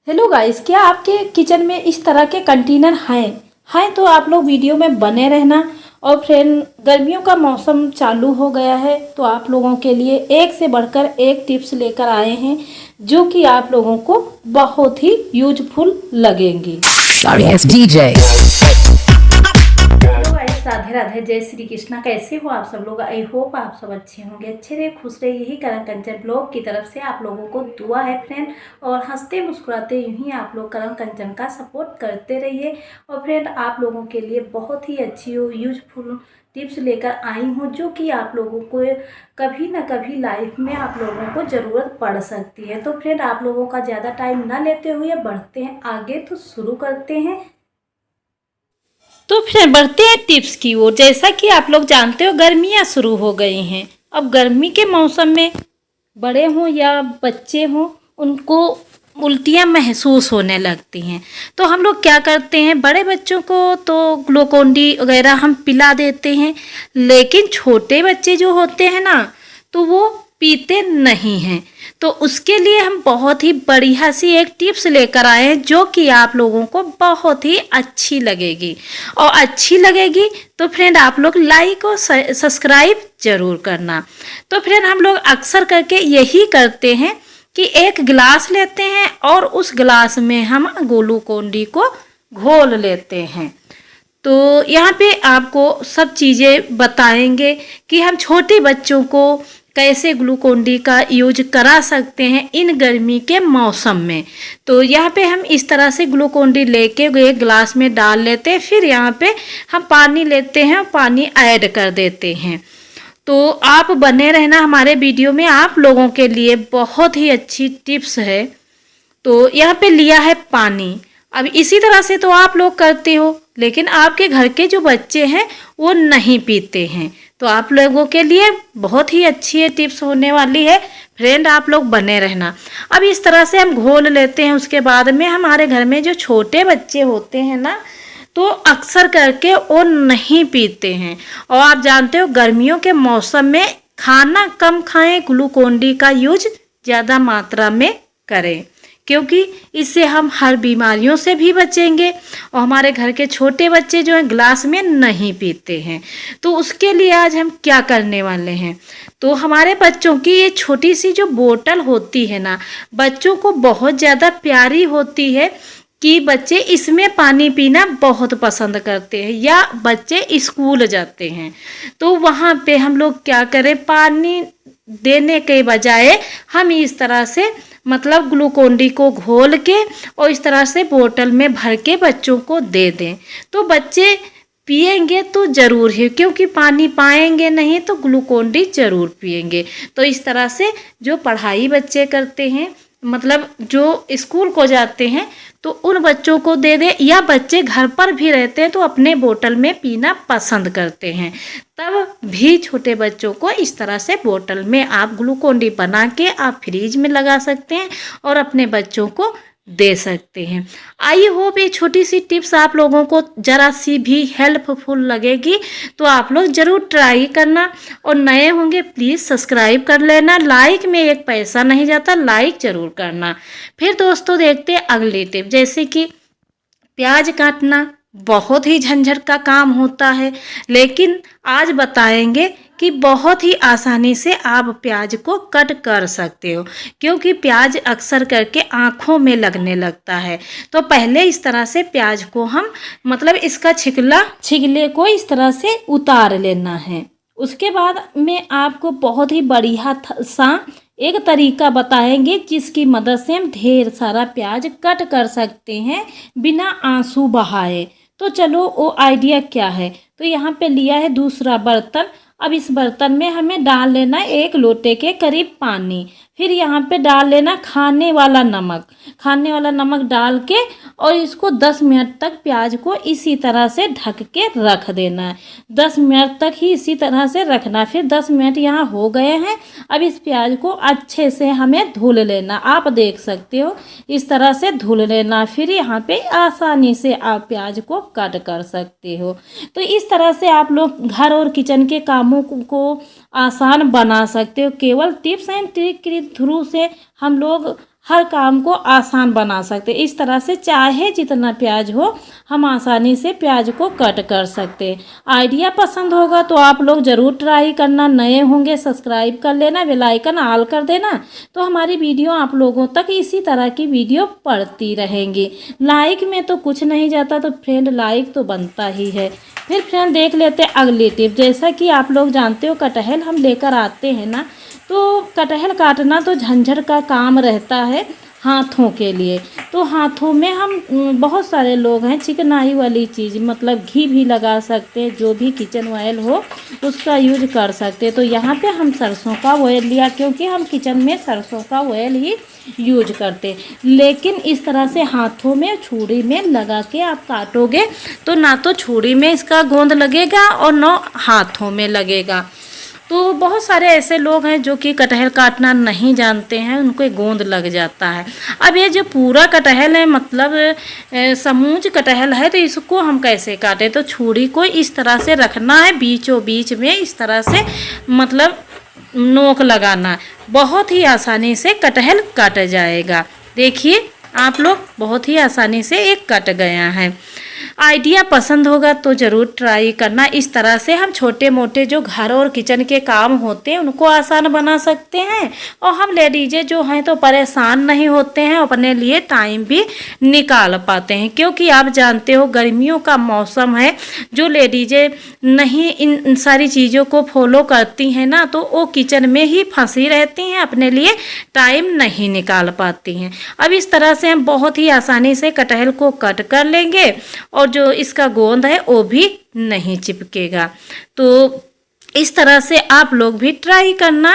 Hello guys, क्या आपके kitchen में इस तरह के कंटेनर हैं तो आप लोग वीडियो में बने रहना। और फ्रेंड, गर्मियों का मौसम चालू हो गया है तो आप लोगों के लिए एक से बढ़कर एक टिप्स लेकर आए हैं जो कि आप लोगों को बहुत ही यूजफुल लगेंगी। Sorry, it's DJ. Hello guys, Radhe Radhe, जय श्री कृष्णा। कैसे हो आप सब लोग? आई होप आप सब अच्छे होंगे, अच्छे रहे, खुश रहे। यही करण कंचन ब्लॉग की तरफ से आप लोगों को दुआ है फ्रेंड। और हंसते मुस्कुराते यूं ही आप लोग करण कंचन का सपोर्ट करते रहिए। और फ्रेंड, आप लोगों के लिए बहुत ही अच्छी यूजफुल टिप्स लेकर आई हूँ जो कि आप लोगों को कभी ना कभी लाइफ में आप लोगों को ज़रूरत पड़ सकती है। तो फ्रेंड, आप लोगों का ज़्यादा टाइम ना लेते हुए बढ़ते हैं आगे, तो शुरू करते हैं। तो फिर बढ़ते हैं टिप्स की ओर। जैसा कि आप लोग जानते हो, गर्मियाँ शुरू हो गई हैं। अब गर्मी के मौसम में बड़े हों या बच्चे हों, उनको उल्टियाँ महसूस होने लगती हैं। तो हम लोग क्या करते हैं, बड़े बच्चों को तो ग्लूकोन-डी वगैरह हम पिला देते हैं, लेकिन छोटे बच्चे जो होते हैं ना, तो वो पीते नहीं हैं। तो उसके लिए हम बहुत ही बढ़िया सी एक टिप्स लेकर आए हैं जो कि आप लोगों को बहुत ही अच्छी लगेगी। और अच्छी लगेगी तो फ्रेंड, आप लोग लाइक और सब्सक्राइब जरूर करना। तो फ्रेंड, हम लोग अक्सर करके यही करते हैं कि एक गिलास लेते हैं और उस गिलास में हम ग्लूकोन-डी को घोल लेते हैं। तो यहाँ पे आपको सब चीज़ें बताएंगे कि हम छोटे बच्चों को कैसे ग्लूकोन-डी का यूज करा सकते हैं इन गर्मी के मौसम में। तो यहाँ पे हम इस तरह से ग्लूकोन-डी लेके एक गिलास में डाल लेते हैं, फिर यहाँ पे हम पानी लेते हैं और पानी ऐड कर देते हैं। तो आप बने रहना हमारे वीडियो में, आप लोगों के लिए बहुत ही अच्छी टिप्स है। तो यहाँ पे लिया है पानी। अब इसी तरह से तो आप लोग करते हो, लेकिन आपके घर के जो बच्चे हैं वो नहीं पीते हैं। तो आप लोगों के लिए बहुत ही अच्छी टिप्स होने वाली है फ्रेंड, आप लोग बने रहना। अब इस तरह से हम घोल लेते हैं। उसके बाद में हमारे घर में जो छोटे बच्चे होते हैं ना, तो अक्सर करके वो नहीं पीते हैं। और आप जानते हो, गर्मियों के मौसम में खाना कम खाएं, ग्लूकोन-डी का यूज ज़्यादा मात्रा में करें, क्योंकि इससे हम हर बीमारियों से भी बचेंगे। और हमारे घर के छोटे बच्चे जो हैं गिलास में नहीं पीते हैं। तो उसके लिए आज हम क्या करने वाले हैं, तो हमारे बच्चों की ये छोटी सी जो बोतल होती है ना, बच्चों को बहुत ज़्यादा प्यारी होती है कि बच्चे इसमें पानी पीना बहुत पसंद करते हैं। या बच्चे स्कूल जाते हैं तो वहाँ पे हम लोग क्या करें, पानी देने के बजाय हम इस तरह से मतलब ग्लूकोन-डी को घोल के और इस तरह से बोतल में भर के बच्चों को दे दें। तो बच्चे पिएंगे तो ज़रूर ही, क्योंकि पानी पाएंगे नहीं तो ग्लूकोन-डी ज़रूर पिएंगे। तो इस तरह से जो पढ़ाई बच्चे करते हैं, मतलब जो स्कूल को जाते हैं, तो उन बच्चों को दे दें। या बच्चे घर पर भी रहते हैं तो अपने बोतल में पीना पसंद करते हैं, तब भी छोटे बच्चों को इस तरह से बोतल में आप ग्लूकोन-डी बना के आप फ्रिज में लगा सकते हैं और अपने बच्चों को दे सकते हैं। आई होप ये छोटी सी टिप्स आप लोगों को ज़रा सी भी हेल्पफुल लगेगी, तो आप लोग ज़रूर ट्राई करना। और नए होंगे प्लीज़ सब्सक्राइब कर लेना। लाइक में एक पैसा नहीं जाता, लाइक ज़रूर करना। फिर दोस्तों, देखते हैं अगली टिप। जैसे कि प्याज काटना बहुत ही झंझट का काम होता है, लेकिन आज बताएंगे कि बहुत ही आसानी से आप प्याज को कट कर सकते हो, क्योंकि प्याज अक्सर करके आँखों में लगने लगता है। तो पहले इस तरह से प्याज को हम मतलब इसका छिलके को इस तरह से उतार लेना है। उसके बाद में आपको बहुत ही बढ़िया सा एक तरीका बताएंगे जिसकी मदद से हम ढेर सारा प्याज कट कर सकते हैं बिना आंसू बहाए। तो चलो वो आइडिया क्या है। तो यहाँ पे लिया है दूसरा बर्तन। अब इस बर्तन में हमें डाल लेना एक लोटे के करीब पानी। फिर यहाँ पे डाल लेना खाने वाला नमक डाल के और इसको 10 मिनट तक प्याज को इसी तरह से ढक के रख देना है। 10 मिनट तक ही इसी तरह से रखना। फिर 10 मिनट यहाँ हो गए हैं। अब इस प्याज को अच्छे से हमें धुल लेना। आप देख सकते हो इस तरह से धुल लेना। फिर यहाँ पे आसानी से आप प्याज को कट कर सकते हो। तो इस तरह से आप लोग घर और किचन के कामों को आसान बना सकते हो। केवल टिप्स एंड ट्रिक के थ्रू से हम लोग हर काम को आसान बना सकते हैं। इस तरह से चाहे जितना प्याज हो हम आसानी से प्याज को कट कर सकते हैं। आइडिया पसंद होगा तो आप लोग ज़रूर ट्राई करना। नए होंगे सब्सक्राइब कर लेना, बेल आइकन ऑल कर देना, तो हमारी वीडियो आप लोगों तक इसी तरह की वीडियो पड़ती रहेंगी। लाइक में तो कुछ नहीं जाता, तो फ्रेंड लाइक तो बनता ही है। फिर फ्रेंड देख लेते हैं अगली टिप। जैसा कि आप लोग जानते हो कटहल हम लेकर आते हैं ना, तो कटहल काटना तो झंझट का काम रहता है हाथों के लिए। तो हाथों में हम बहुत सारे लोग हैं चिकनाई वाली चीज़ मतलब घी भी लगा सकते हैं, जो भी किचन ऑयल हो उसका यूज कर सकते हैं। तो यहाँ पे हम सरसों का ऑयल लिया, क्योंकि हम किचन में सरसों का ऑयल ही यूज करते। लेकिन इस तरह से हाथों में छुरी में लगा के आप काटोगे तो ना तो छुरी में इसका गोंद लगेगा और ना हाथों में लगेगा। तो बहुत सारे ऐसे लोग हैं जो कि कटहल काटना नहीं जानते हैं, उनको गोंद लग जाता है। अब ये जो पूरा कटहल है मतलब समूच कटहल है, तो इसको हम कैसे काटें? तो छुरी को इस तरह से रखना है, बीचों बीच में इस तरह से मतलब नोक लगाना है। बहुत ही आसानी से कटहल कट जाएगा। देखिए आप लोग, बहुत ही आसानी से एक कट गया है। आइडिया पसंद होगा तो ज़रूर ट्राई करना। इस तरह से हम छोटे मोटे जो घर और किचन के काम होते हैं उनको आसान बना सकते हैं, और हम लेडीज़ें जो हैं तो परेशान नहीं होते हैं, अपने लिए टाइम भी निकाल पाते हैं। क्योंकि आप जानते हो गर्मियों का मौसम है, जो लेडीज़ें नहीं इन सारी चीज़ों को फॉलो करती हैं ना, तो वो किचन में ही फंसी रहती हैं, अपने लिए टाइम नहीं निकाल पाती हैं। अब इस तरह से हम बहुत ही आसानी से कटहल को कट कर लेंगे और जो इसका गोंद है वो भी नहीं चिपकेगा। तो इस तरह से आप लोग भी ट्राई करना,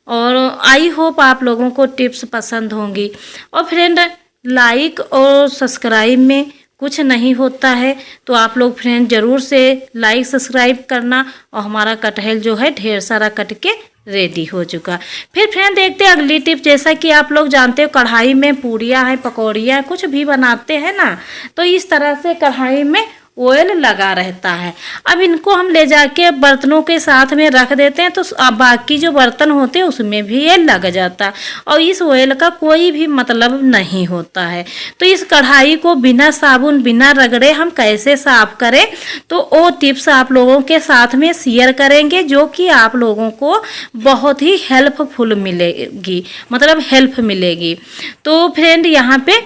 और आई होप आप लोगों को टिप्स पसंद होंगी। और फ्रेंड लाइक और सब्सक्राइब में कुछ नहीं होता है, तो आप लोग फ्रेंड ज़रूर से लाइक सब्सक्राइब करना। और हमारा कटहल जो है ढेर सारा कट के रेडी हो चुका। फिर फ्रेंड देखते हैं अगली टिप। जैसा कि आप लोग जानते हो कढ़ाई में पूड़ियाँ हैं, पकौड़ियाँ हैं, कुछ भी बनाते हैं ना, तो इस तरह से कढ़ाई में ऑयल लगा रहता है। अब इनको हम ले जाके बर्तनों के साथ में रख देते हैं, तो बाकी जो बर्तन होते हैं उसमें भी ये लग जाता है, और इस ऑयल का कोई भी मतलब नहीं होता है। तो इस कढ़ाई को बिना साबुन बिना रगड़े हम कैसे साफ करें, तो वो टिप्स आप लोगों के साथ में शेयर करेंगे, जो कि आप लोगों को बहुत ही हेल्पफुल मिलेगी, मतलब हेल्प मिलेगी। तो फ्रेंड यहाँ पे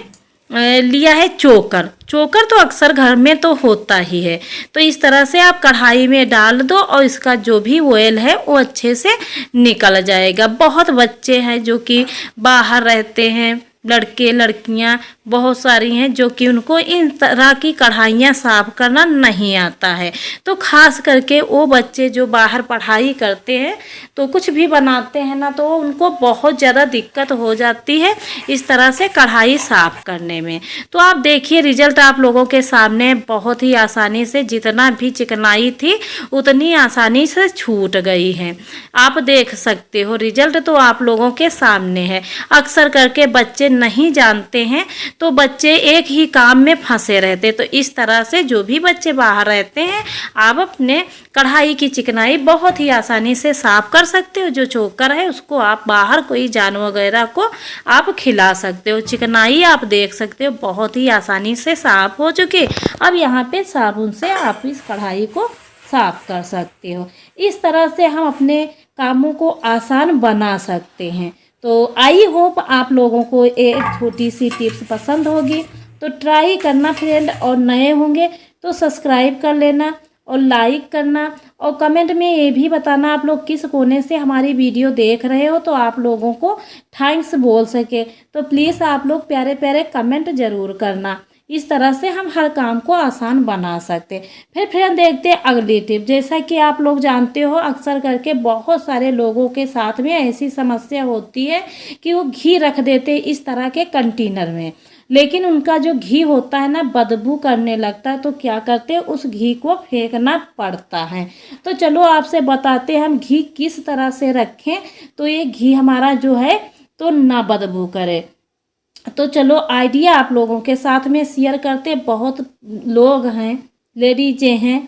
लिया है चोकर। चोकर तो अक्सर घर में तो होता ही है। तो इस तरह से आप कढ़ाई में डाल दो और इसका जो भी ऑयल है वो अच्छे से निकल जाएगा। बहुत बच्चे हैं जो कि बाहर रहते हैं, लड़के लड़कियां बहुत सारी हैं जो कि उनको इन तरह की कढ़ाइयाँ साफ करना नहीं आता है। तो ख़ास करके वो बच्चे जो बाहर पढ़ाई करते हैं तो कुछ भी बनाते हैं ना, तो उनको बहुत ज़्यादा दिक्कत हो जाती है इस तरह से कढ़ाई साफ करने में। तो आप देखिए रिजल्ट आप लोगों के सामने बहुत ही आसानी से, जितना भी चिकनाई थी उतनी आसानी से छूट गई है। आप देख सकते हो रिजल्ट तो आप लोगों के सामने है। अक्सर करके बच्चे नहीं जानते हैं तो बच्चे एक ही काम में फंसे रहते। तो इस तरह से जो भी बच्चे बाहर रहते हैं आप अपने कढ़ाई की चिकनाई बहुत ही आसानी से साफ कर सकते हो। जो चोकर है उसको आप बाहर कोई जानवर वगैरह को आप खिला सकते हो। चिकनाई आप देख सकते हो बहुत ही आसानी से साफ हो चुकी। अब यहाँ पे साबुन से आप इस कढ़ाई को साफ कर सकते हो। इस तरह से हम अपने कामों को आसान बना सकते हैं। तो आई होप आप लोगों को एक छोटी सी टिप्स पसंद होगी, तो ट्राई करना फ्रेंड। और नए होंगे तो सब्सक्राइब कर लेना और लाइक करना, और कमेंट में ये भी बताना आप लोग किस कोने से हमारी वीडियो देख रहे हो, तो आप लोगों को थैंक्स बोल सके। तो प्लीज़ आप लोग प्यारे प्यारे कमेंट ज़रूर करना। इस तरह से हम हर काम को आसान बना सकते। फिर देखते हैं अगली टिप। जैसा कि आप लोग जानते हो अक्सर करके बहुत सारे लोगों के साथ में ऐसी समस्या होती है कि वो घी रख देते इस तरह के कंटेनर में, लेकिन उनका जो घी होता है ना बदबू करने लगता है। तो क्या करते हैं, उस घी को फेंकना पड़ता है। तो चलो आपसे बताते हैं हम घी किस तरह से रखें तो ये घी हमारा जो है तो ना बदबू करे। तो चलो आइडिया आप लोगों के साथ में शेयर करते। बहुत लोग हैं, लेडीजें हैं,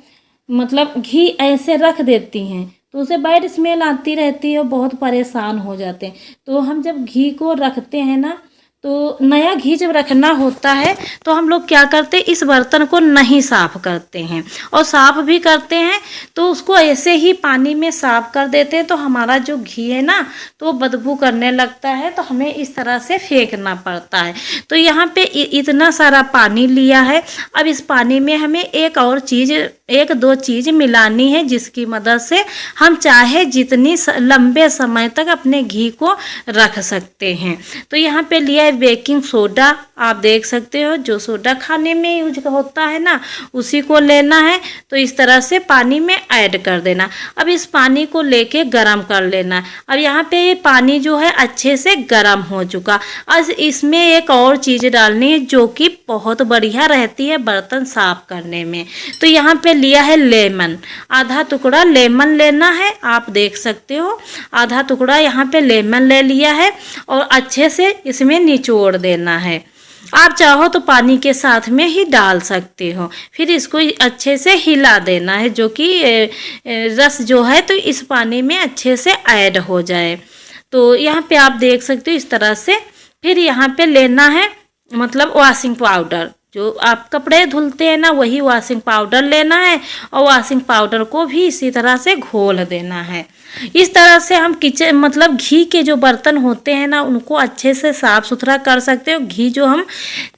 मतलब घी ऐसे रख देती हैं तो उसे बैड स्मेल आती रहती है, बहुत परेशान हो जाते हैं। तो हम जब घी को रखते हैं ना तो नया घी जब रखना होता है तो हम लोग क्या करते हैं, इस बर्तन को नहीं साफ़ करते हैं, और साफ़ भी करते हैं तो उसको ऐसे ही पानी में साफ़ कर देते हैं, तो हमारा जो घी है ना तो वो बदबू करने लगता है, तो हमें इस तरह से फेंकना पड़ता है। तो यहाँ पे इतना सारा पानी लिया है। अब इस पानी में हमें एक दो चीज़ मिलानी है, जिसकी मदद से हम चाहे जितनी लंबे समय तक अपने घी को रख सकते हैं। तो यहाँ पे लिया है बेकिंग सोडा, आप देख सकते हो जो सोडा खाने में यूज होता है ना उसी को लेना है। तो इस तरह से पानी में ऐड कर देना। अब इस पानी को लेके गरम कर लेना। अब यहाँ पे ये पानी जो है अच्छे से गरम हो चुका। अब इसमें एक और चीज़ डालनी है जो कि बहुत बढ़िया रहती है बर्तन साफ करने में। तो यहाँ पे लिया है लेमन, आधा टुकड़ा लेमन लेना है, आप देख सकते हो आधा टुकड़ा यहाँ पे लेमन ले लिया है और अच्छे से इसमें निचोड़ देना है। आप चाहो तो पानी के साथ में ही डाल सकते हो। फिर इसको अच्छे से हिला देना है, जो कि रस जो है तो इस पानी में अच्छे से ऐड हो जाए। तो यहाँ पे आप देख सकते हो इस तरह से। फिर यहाँ पे लेना है मतलब वॉशिंग पाउडर, जो आप कपड़े धुलते हैं ना वही वॉशिंग पाउडर लेना है, और वॉशिंग पाउडर को भी इसी तरह से घोल देना है। इस तरह से हम किचन मतलब घी के जो बर्तन होते हैं ना उनको अच्छे से साफ़ सुथरा कर सकते हो। घी जो हम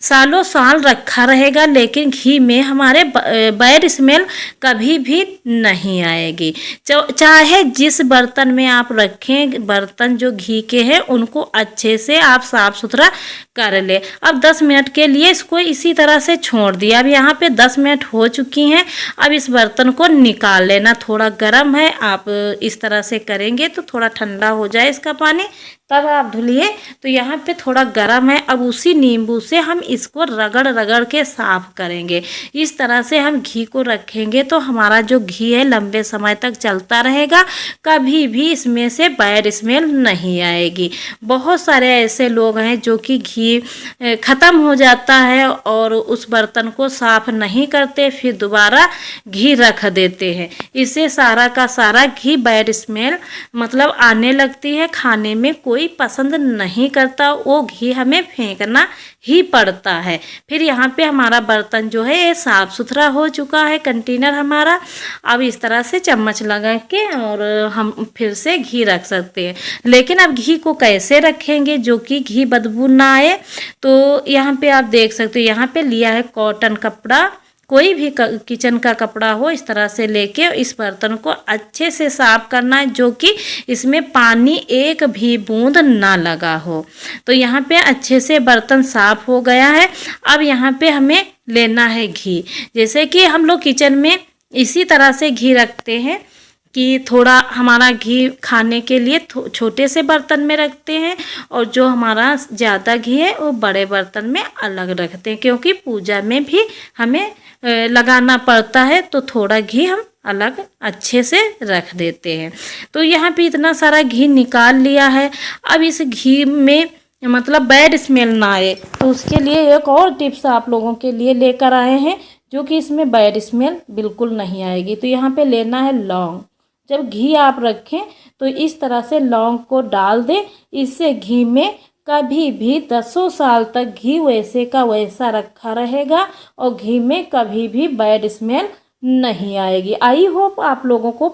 सालों साल रखा रहेगा, लेकिन घी में हमारे बैड स्मेल कभी भी नहीं आएगी। चाहे जिस बर्तन में आप रखें, बर्तन जो घी के हैं उनको अच्छे से आप साफ़ सुथरा कर ले। अब 10 मिनट के लिए इसको इसी तरह से छोड़ दिया। अब यहाँ पे 10 मिनट हो चुकी हैं। अब इस बर्तन को निकाल लेना, थोड़ा गर्म है, आप इस तरह से करेंगे तो थोड़ा ठंडा हो जाए इसका पानी, तब आप धुलिए। तो यहाँ पे थोड़ा गर्म है। अब उसी नींबू से हम इसको रगड़ रगड़ के साफ़ करेंगे। इस तरह से हम घी को रखेंगे तो हमारा जो घी है लंबे समय तक चलता रहेगा, कभी भी इसमें से बैड स्मेल नहीं आएगी। बहुत सारे ऐसे लोग हैं जो कि घी ख़त्म हो जाता है और उस बर्तन को साफ़ नहीं करते, फिर दोबारा घी रख देते हैं। इससे सारा का सारा घी बैड स्मेल मतलब आने लगती है, खाने में कोई पसंद नहीं करता, वो घी हमें फेंकना ही पड़ता है। फिर यहाँ पे हमारा बर्तन जो है ये साफ़ सुथरा हो चुका है, कंटेनर हमारा। अब इस तरह से चम्मच लगा के और हम फिर से घी रख सकते हैं। लेकिन अब घी को कैसे रखेंगे जो कि घी बदबू ना आए, तो यहाँ पे आप देख सकते हो यहाँ पे लिया है कॉटन कपड़ा, कोई भी किचन का कपड़ा हो, इस तरह से लेके इस बर्तन को अच्छे से साफ करना है, जो कि इसमें पानी एक भी बूंद ना लगा हो। तो यहाँ पे अच्छे से बर्तन साफ हो गया है। अब यहाँ पे हमें लेना है घी। जैसे कि हम लोग किचन में इसी तरह से घी रखते हैं कि थोड़ा हमारा घी खाने के लिए छोटे से बर्तन में रखते हैं, और जो हमारा ज़्यादा घी है वो बड़े बर्तन में अलग रखते हैं, क्योंकि पूजा में भी हमें लगाना पड़ता है। तो थोड़ा घी हम अलग अच्छे से रख देते हैं। तो यहाँ पे इतना सारा घी निकाल लिया है। अब इस घी में मतलब बैड स्मेल ना आए, तो उसके लिए एक और टिप्स आप लोगों के लिए लेकर आए हैं, जो कि इसमें बैड स्मेल बिल्कुल नहीं आएगी। तो यहाँ पे लेना है लौंग। जब घी आप रखें तो इस तरह से लौंग को डाल दें। इससे घी में कभी भी 10 साल तक घी वैसे का वैसा रखा रहेगा और घी में कभी भी बैड स्मेल नहीं आएगी। आई होप आप लोगों को